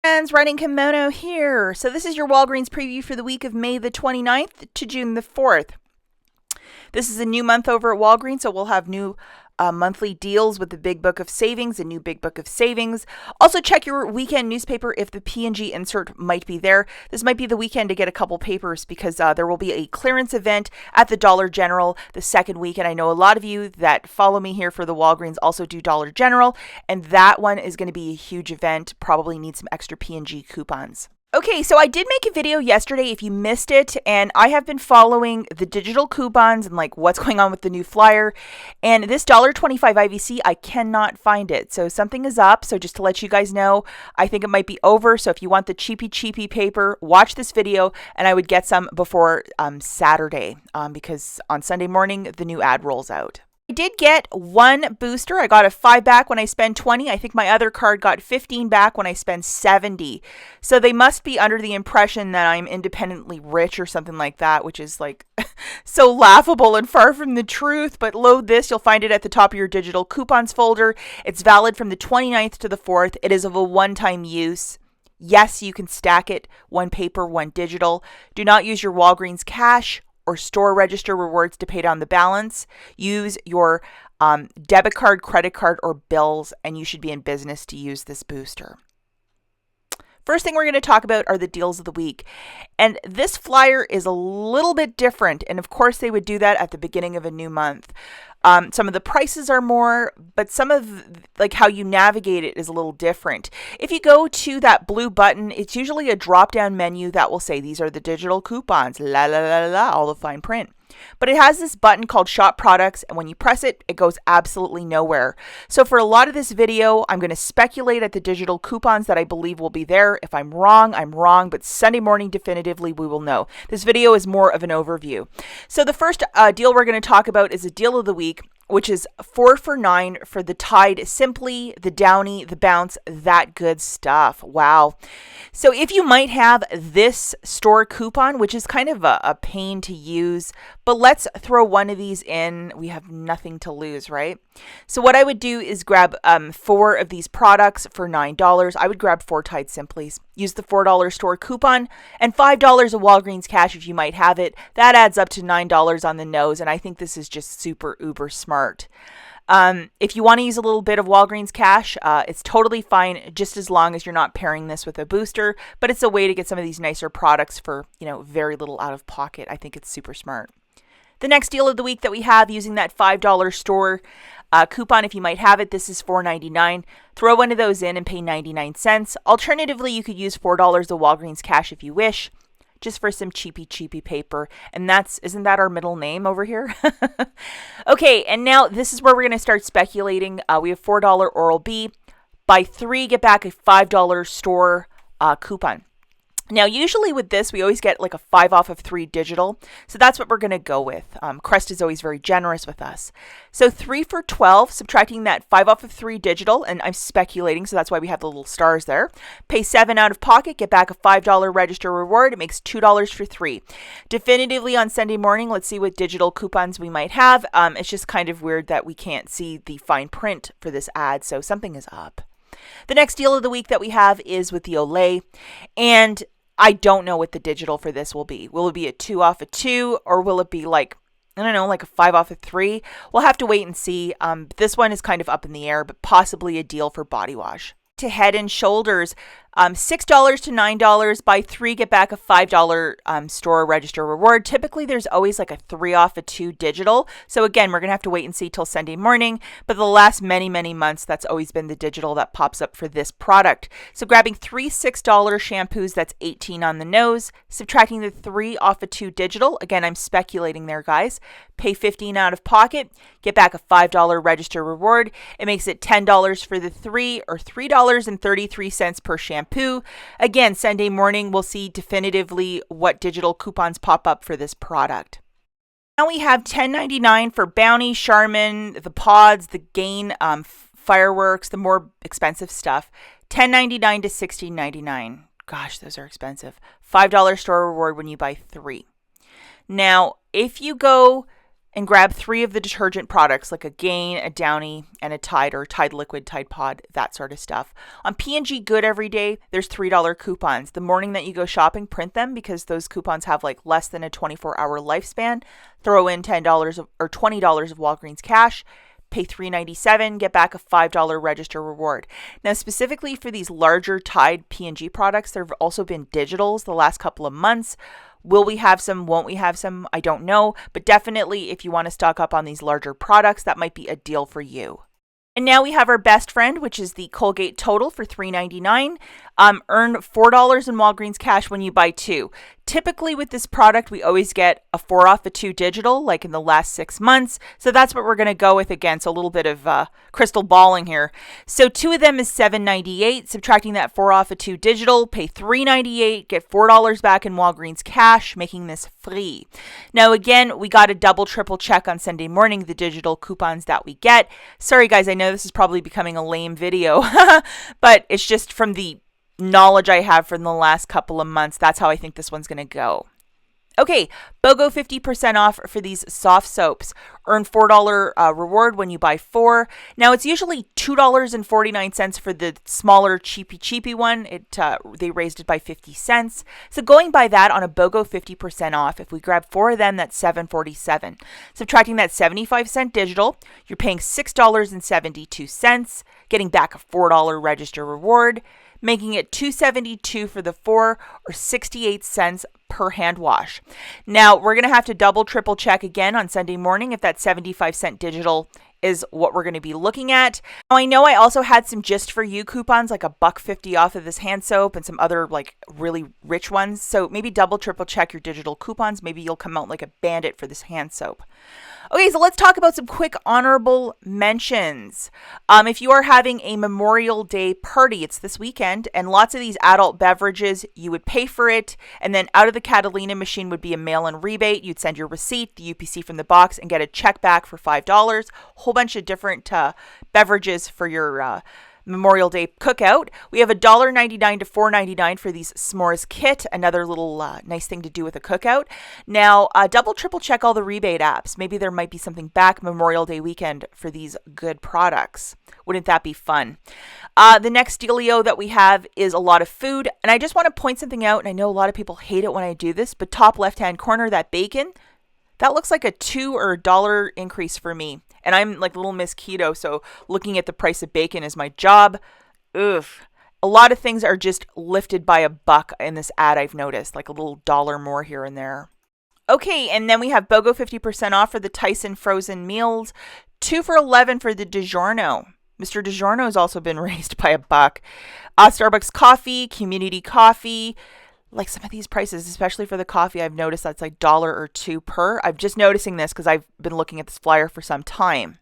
Friends, Riding Kimono here. So this is your Walgreens preview for the week of May the 29th to June the 4th. This is a new month over at Walgreens, so we'll have new monthly deals with the Big Book of Savings, a new Big Book of Savings. Also check your weekend newspaper if the P&G insert might be there. This might be the weekend to get a couple papers because there will be a clearance event at the Dollar General the second week. And I know a lot of you that follow me here for the Walgreens also do Dollar General. And that one is going to be a huge event. Probably need some extra P&G coupons. Okay, so I did make a video yesterday if you missed it, and I have been following the digital coupons and like what's going on with the new flyer. And this $1.25 IVC, I cannot find it. So something is up. So just to let you guys know, I think it might be over. So if you want the cheapy paper, watch this video, and I would get some before Saturday because on Sunday morning, the new ad rolls out. I did get one booster. I got a 5 back when I spend 20. I think my other card got 15 back when I spend 70. So they must be under the impression that I'm independently rich or something like that, which is like so laughable and far from the truth. But load this. You'll find it at the top of your digital coupons folder. It's valid from the 29th to the 4th. It is of a one-time use. Yes, you can stack it, one paper, one digital. Do not use your Walgreens cash or store register rewards to pay down the balance. Use your debit card, credit card, or bills, and you should be in business to use this booster. First thing we're going to talk about are the deals of the week. And this flyer is a little bit different. And of course, they would do that at the beginning of a new month. Some of the prices are more, but some of like how you navigate it is a little different. If you go to that blue button, it's usually a drop-down menu that will say, these are the digital coupons, la la la la, all the fine print. But it has this button called Shop Products, and when you press it, it goes absolutely nowhere. So for a lot of this video, I'm going to speculate at the digital coupons that I believe will be there. If I'm wrong, but Sunday morning definitively we will know. This video is more of an overview. So the first deal we're going to talk about is a deal of the week, which is 4 for $9 for the Tide Simply, the Downy, the Bounce, that good stuff. Wow. So if you might have this store coupon, which is kind of a pain to use, but let's throw one of these in. We have nothing to lose, right? So what I would do is grab 4 of these products for $9. I would grab 4 Tide Simplies. Use the $4 store coupon and $5 of Walgreens cash if you might have it. That adds up to $9 on the nose, and I think this is just super uber smart. If you want to use a little bit of Walgreens cash, it's totally fine, just as long as you're not pairing this with a booster, but it's a way to get some of these nicer products for, very little out of pocket. I think it's super smart. The next deal of the week that we have using that $5 store coupon, if you might have it, this is $4.99. Throw one of those in and pay 99 cents. Alternatively, you could use $4 of Walgreens cash if you wish, just for some cheapy paper. And isn't that our middle name over here? Okay, and now this is where we're going to start speculating. We have $4 Oral-B. Buy 3, get back a $5 store coupon. Now, usually with this, we always get like a 5 off of 3 digital. So that's what we're going to go with. Crest is always very generous with us. So 3 for $12, subtracting that 5 off of 3 digital, and I'm speculating, so that's why we have the little stars there. Pay 7 out of pocket, get back a $5 register reward. It makes $2 for 3. Definitively on Sunday morning, let's see what digital coupons we might have. It's just kind of weird that we can't see the fine print for this ad, so something is up. The next deal of the week that we have is with the Olay, and I don't know what the digital for this will be. Will it be a 2 off of 2, or will it be like, I don't know, like a 5 off of 3? We'll have to wait and see. This one is kind of up in the air, but possibly a deal for body wash. To Head and Shoulders, $6 to $9. Buy 3, get back a $5 store register reward. Typically, there's always like a 3 off of 2 digital. So again, we're going to have to wait and see till Sunday morning. But the last many months, that's always been the digital that pops up for this product. So grabbing 3 $6 shampoos, that's 18 on the nose. Subtracting the 3 off of 2 digital. Again, I'm speculating there, guys. Pay 15 out of pocket. Get back a $5 register reward. It makes it $10 for the 3, or $3.33 per shampoo. Again, Sunday morning, we'll see definitively what digital coupons pop up for this product. Now we have $10.99 for Bounty, Charmin, the pods, the Gain fireworks, the more expensive stuff. $10.99 to $16.99. Gosh, those are expensive. $5 store reward when you buy 3. Now, if you go and grab 3 of the detergent products like a Gain, a Downy, and a Tide or Tide Liquid, Tide Pod, that sort of stuff. On P&G Good every day, there's $3 coupons. The morning that you go shopping, print them because those coupons have like less than a 24-hour lifespan. Throw in $10 or $20 of Walgreens cash. Pay $3.97, get back a $5 register reward. Now, specifically for these larger Tide P&G products, there have also been digitals the last couple of months. Will we have some? Won't we have some? I don't know. But definitely, if you want to stock up on these larger products, that might be a deal for you. And now we have our best friend, which is the Colgate Total for $3.99. Earn $4 in Walgreens cash when you buy 2. Typically with this product, we always get a 4 off a 2 digital, like in the last 6 months. So that's what we're going to go with again. So a little bit of crystal balling here. So 2 of them is $7.98. Subtracting that 4 off a 2 digital, pay $3.98, get $4 back in Walgreens cash, making this free. Now again, we got to double, triple check on Sunday morning the digital coupons that we get. Sorry guys, I know this is probably becoming a lame video, but it's just from the knowledge I have from the last couple of months. That's how I think this one's going to go. Okay, BOGO 50% off for these soft soaps. Earn $4 reward when you buy 4. Now, it's usually $2.49 for the smaller cheapy one. They raised it by 50 cents. So going by that on a BOGO 50% off, if we grab 4 of them, that's $7.47. Subtracting that 75-cent digital, you're paying $6.72, getting back a $4 register reward, making it $2.72 for the 4 or 68 cents per hand wash. Now, we're going to have to double, triple check again on Sunday morning if that 75-cent digital is what we're going to be looking at. Now, I know I also had some Just For You coupons, like a $1.50 off of this hand soap and some other like really rich ones. So maybe double, triple check your digital coupons. Maybe you'll come out like a bandit for this hand soap. Okay, so let's talk about some quick honorable mentions. If you are having a Memorial Day party, it's this weekend, and lots of these adult beverages, you would pay for it, and then out of the Catalina machine would be a mail-in rebate. You'd send your receipt, the UPC from the box, and get a check back for $5. Whole bunch of different beverages for your Memorial Day cookout. We have $1.99 to $4.99 for these s'mores kit. Another little nice thing to do with a cookout. Now, double, triple check all the rebate apps. Maybe there might be something back Memorial Day weekend for these good products. Wouldn't that be fun? The next dealio that we have is a lot of food. And I just want to point something out. And I know a lot of people hate it when I do this, but top left-hand corner, that bacon, that looks like a $2 or a $1 increase for me. And I'm like little Miss Keto, so looking at the price of bacon is my job. Ugh. A lot of things are just lifted by a buck in this ad, I've noticed, like a little $1 more here and there. Okay, and then we have BOGO 50% off for the Tyson frozen meals. 2 for $11 for the DiGiorno. Mr. DiGiorno has also been raised by a buck. Starbucks coffee, community coffee. Like some of these prices, especially for the coffee, I've noticed that's like $1 or $2 per. I'm just noticing this because I've been looking at this flyer for some time.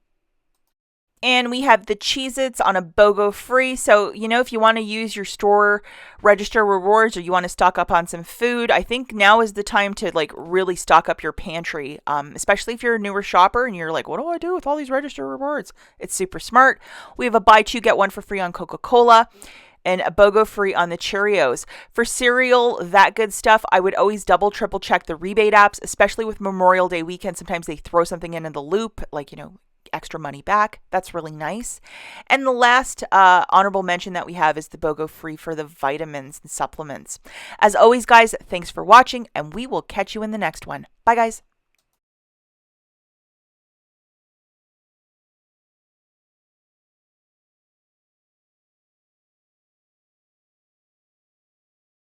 And we have the Cheez-Its on a BOGO free. So, you know, if you want to use your store register rewards or you want to stock up on some food, I think now is the time to like really stock up your pantry, especially if you're a newer shopper and you're like, what do I do with all these register rewards? It's super smart. We have a buy 2, get 1 for free on Coca-Cola. And a BOGO free on the Cheerios. For cereal, that good stuff, I would always double, triple check the rebate apps, especially with Memorial Day weekend. Sometimes they throw something in the loop, like, you know, extra money back. That's really nice. And the last honorable mention that we have is the BOGO free for the vitamins and supplements. As always, guys, thanks for watching, and we will catch you in the next one. Bye, guys.